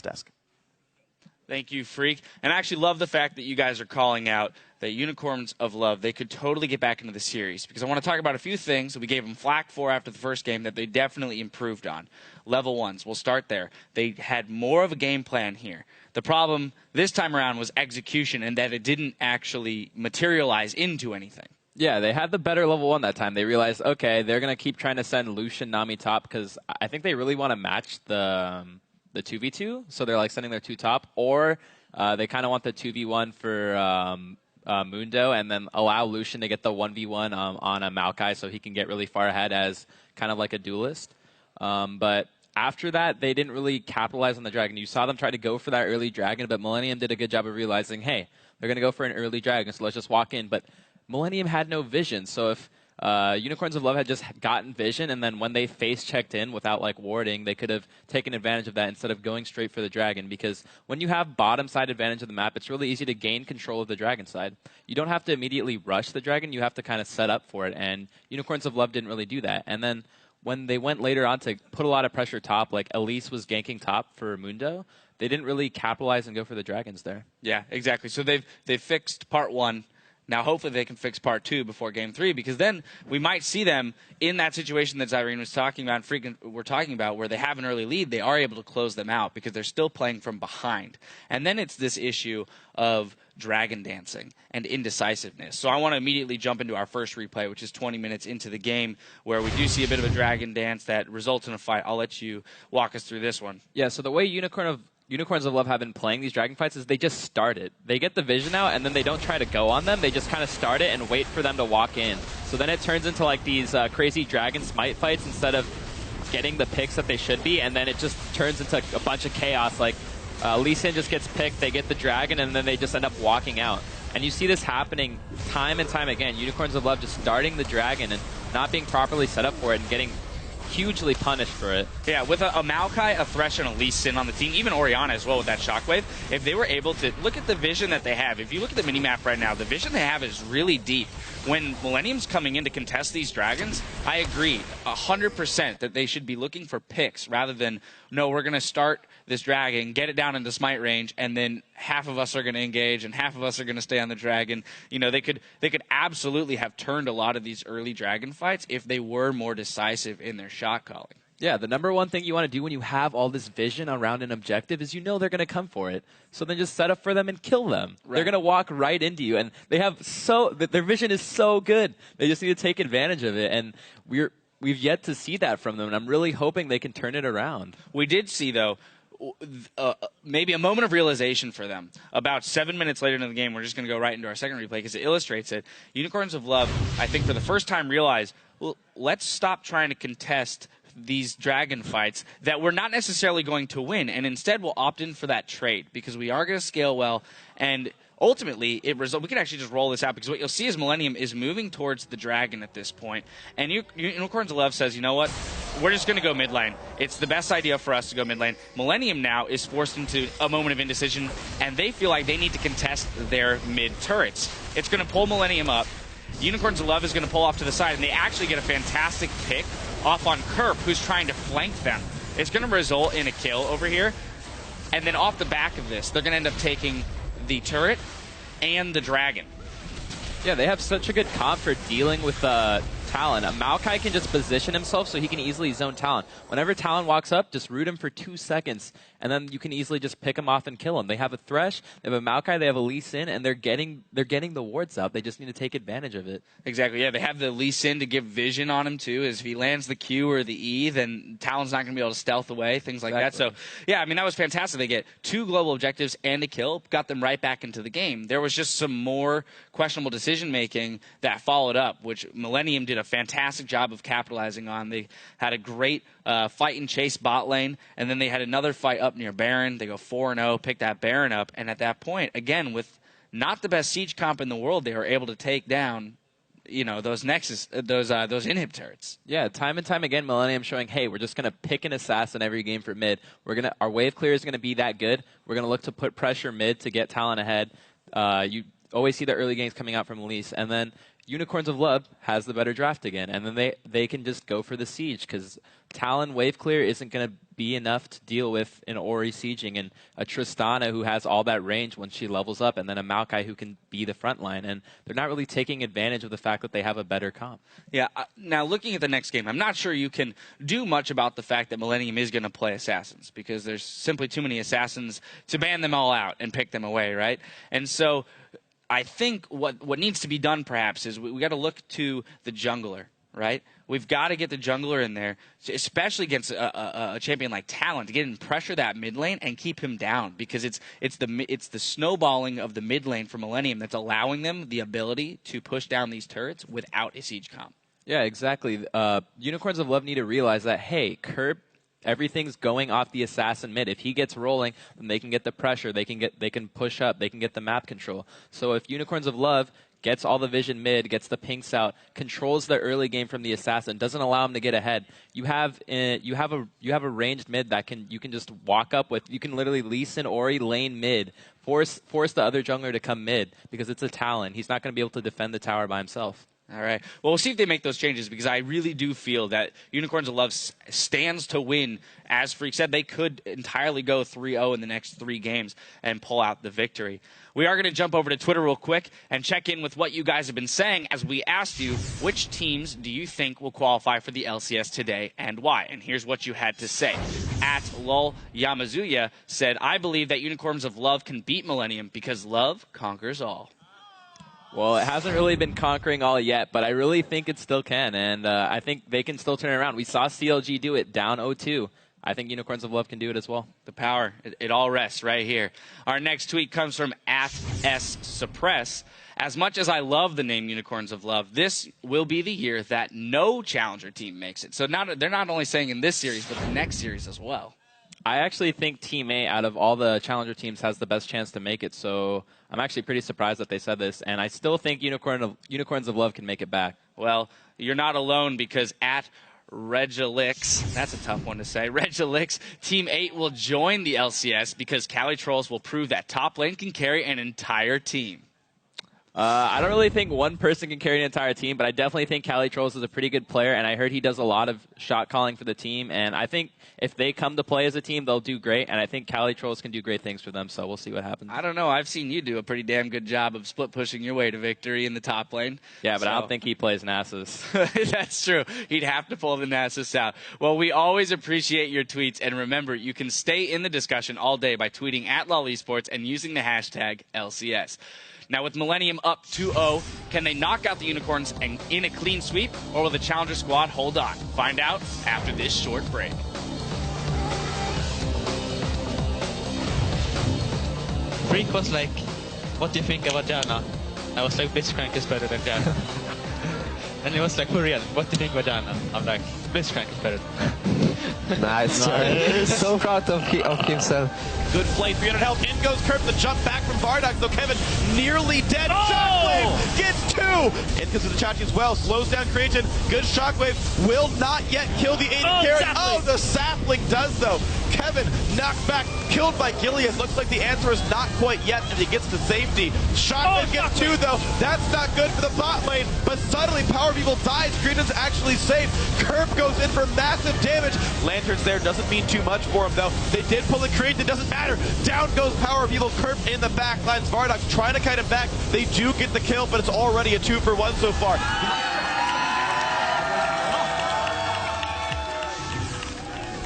desk. Thank you, Freak. And I actually love the fact that you guys are calling out that Unicorns of Love, they could totally get back into the series. Because I want to talk about a few things that we gave them flack for after the first game that they definitely improved on. Level 1s, we'll start there. They had more of a game plan here. The problem this time around was execution and that it didn't actually materialize into anything. Yeah, they had the better level 1 that time. They realized, okay, they're going to keep trying to send Lucian, Nami top because I think they really want to match the 2v2, so they're like sending their 2 top, or they kind of want the 2v1 for Mundo and then allow Lucian to get the 1v1 on a Maokai so he can get really far ahead as kind of like a duelist. But after that, they didn't really capitalize on the dragon. You saw them try to go for that early dragon, but Millenium did a good job of realizing, hey, they're going to go for an early dragon, so let's just walk in. But Millenium had no vision, so if Unicorns of Love had just gotten vision, and then when they face checked in without like warding, they could have taken advantage of that instead of going straight for the dragon. Because when you have bottom side advantage of the map, it's really easy to gain control of the dragon side. You don't have to immediately rush the dragon, you have to kind of set up for it, and Unicorns of Love didn't really do that. And then when they went later on to put a lot of pressure top, like Elise was ganking top for Mundo, they didn't really capitalize and go for the dragons there. Yeah, exactly. So they've fixed part 1. Now, hopefully they can fix part 2 before Game 3, because then we might see them in that situation that Zyrene was talking about and we're talking about, where they have an early lead, they are able to close them out because they're still playing from behind. And then it's this issue of dragon dancing and indecisiveness. So I want to immediately jump into our first replay, which is 20 minutes into the game, where we do see a bit of a dragon dance that results in a fight. I'll let you walk us through this one. Yeah, so the way Unicorns of Love have been playing these dragon fights is they just start it. They get the vision out, and then they don't try to go on them. They just kind of start it and wait for them to walk in. So then it turns into like these crazy dragon smite fights instead of getting the picks that they should be, and then it just turns into a bunch of chaos. Like Lee Sin just gets picked, they get the dragon, and then they just end up walking out. And you see this happening time and time again. Unicorns of Love just starting the dragon and not being properly set up for it and getting hugely punished for it. Yeah, with a Maokai, a Thresh, and a Lee Sin on the team, even Orianna as well with that Shockwave, if they were able to look at the vision that they have, if you look at the minimap right now, the vision they have is really deep. When Millennium's coming in to contest these dragons, I agree 100% that they should be looking for picks rather than, no, we're going to start this dragon, get it down into smite range, and then half of us are going to engage and half of us are going to stay on the dragon. You know, they could absolutely have turned a lot of these early dragon fights if they were more decisive in their shot calling. Yeah, the number one thing you want to do when you have all this vision around an objective is you know they're going to come for it. So then just set up for them and kill them. Right. They're going to walk right into you. And they have their vision is so good. They just need to take advantage of it. And we've yet to see that from them. And I'm really hoping they can turn it around. We did see, though, maybe a moment of realization for them. About 7 minutes later in the game, we're just going to go right into our second replay because it illustrates it. Unicorns of Love, I think for the first time, realized, well, let's stop trying to contest these dragon fights that we're not necessarily going to win, and instead we'll opt in for that trade because we are going to scale well, and ultimately we can actually just roll this out because what you'll see is Millennium is moving towards the dragon at this point, and Unicorns of Love says, you know what, we're just going to go mid lane. It's the best idea for us to go mid lane. Millennium now is forced into a moment of indecision, and they feel like they need to contest their mid turrets. It's going to pull Millennium up. Unicorns of Love is going to pull off to the side, and they actually get a fantastic pick off on Kerp, who's trying to flank them. It's going to result in a kill over here. And then off the back of this, they're going to end up taking the turret and the dragon. Yeah, they have such a good comp for dealing with Talon. Maokai can just position himself so he can easily zone Talon. Whenever Talon walks up, just root him for 2 seconds, and then you can easily just pick him off and kill him. They have a Thresh, they have a Maokai, they have a Lee Sin, and they're getting the wards out. They just need to take advantage of it. Exactly, yeah. They have the Lee Sin to give vision on him, too. As if he lands the Q or the E, then Talon's not going to be able to stealth away, things like that. So, yeah, I mean, that was fantastic. They get 2 global objectives and a kill, got them right back into the game. There was just some more questionable decision-making that followed up, which Millennium did a fantastic job of capitalizing on. They had a great fight and chase bot lane, and then they had another fight up near Baron. They go 4-0, pick that Baron up, and at that point, again, with not the best siege comp in the world, they were able to take down, you know, those Nexus, those inhib turrets. Yeah, time and time again, Millennium showing, hey, we're just gonna pick an assassin every game for mid. Our wave clear is gonna be that good. We're gonna look to put pressure mid to get Talon ahead. You always see the early games coming out from Elise, and then Unicorns of Love has the better draft again, and then they can just go for the siege because Talon wave clear isn't going to be enough to deal with an Ori sieging and a Tristana who has all that range when she levels up, and then a Maokai who can be the front line, and they're not really taking advantage of the fact that they have a better comp. Yeah, now looking at the next game, I'm not sure you can do much about the fact that Millenium is going to play Assassins because there's simply too many Assassins to ban them all out and pick them away, right? And so I think what needs to be done perhaps is we got to look to the jungler, right? We've got to get the jungler in there, especially against a champion like Talon, to get and pressure that mid lane and keep him down because it's the snowballing of the mid lane for Millenium that's allowing them the ability to push down these turrets without a siege comp. Yeah, exactly. Unicorns of Love need to realize that, hey, Curb, everything's going off the assassin mid. If he gets rolling, then they can get the pressure. They can push up. They can get the map control. So if Unicorns of Love gets all the vision mid, gets the pinks out, controls the early game from the assassin, doesn't allow him to get ahead, you have a ranged mid that you can just walk up with. You can literally Lee Sin Ori lane mid, force the other jungler to come mid because it's a Talon. He's not going to be able to defend the tower by himself. All right. Well, we'll see if they make those changes because I really do feel that Unicorns of Love stands to win. As Freak said, they could entirely go 3-0 in the next 3 games and pull out the victory. We are going to jump over to Twitter real quick and check in with what you guys have been saying as we asked you, which teams do you think will qualify for the LCS today and why? And here's what you had to say. At Lol Yamazuya said, I believe that Unicorns of Love can beat Millenium because love conquers all. Well, it hasn't really been conquering all yet, but I really think it still can, and I think they can still turn it around. We saw CLG do it, down 0-2. I think Unicorns of Love can do it as well. The power, it all rests right here. Our next tweet comes from @SSuppress. As much as I love the name Unicorns of Love, this will be the year that no challenger team makes it. So now they're not only saying in this series, but the next series as well. I actually think Team A, out of all the challenger teams, has the best chance to make it. So I'm actually pretty surprised that they said this. And I still think Unicorns of Love can make it back. Well, you're not alone because at Regilix, that's a tough one to say, Regilix, Team 8 will join the LCS because Cali Trolls will prove that top lane can carry an entire team. I don't really think one person can carry an entire team, but I definitely think Cali Trolls is a pretty good player, and I heard he does a lot of shot calling for the team, and I think if they come to play as a team, they'll do great, and I think Cali Trolls can do great things for them, so we'll see what happens. I don't know. I've seen you do a pretty damn good job of split pushing your way to victory in the top lane. Yeah, but I don't think he plays Nasus. That's true. He'd have to pull the Nasus out. Well, we always appreciate your tweets, and remember, you can stay in the discussion all day by tweeting at LOL Esports and using the hashtag LCS. Now, with Millenium up 2-0, can they knock out the Unicorns and in a clean sweep, or will the Challenger squad hold on? Find out after this short break. Freak was like, what do you think about Janna? I was like, Blitzcrank is better than Janna. And he was like, for real, what do you think about Janna? I'm like, Blitzcrank is better. Nice. So proud of himself. Good play, 300 health. In goes Kirk, the jump back from Vardox, though Kevin nearly dead. Oh! Shockwave gets 2. In goes the Chachi as well, slows down Creation. Good Shockwave, will not yet kill the AD carry. Oh, the sapling does though. Kevin knocked back, killed by Gilead. Looks like the answer is not quite yet, and he gets to safety. Shockwave gets 2 though. That's not good for the bot lane, but suddenly Power People dies. Creation's actually safe. Curve goes in for massive damage. Lanterns there doesn't mean too much for him though. They did pull the Creation, it doesn't matter. Down goes Power People. Curve in the back lines. Vardox trying to kite him back. They do get the kill, but it's already a 2-for-1 so far.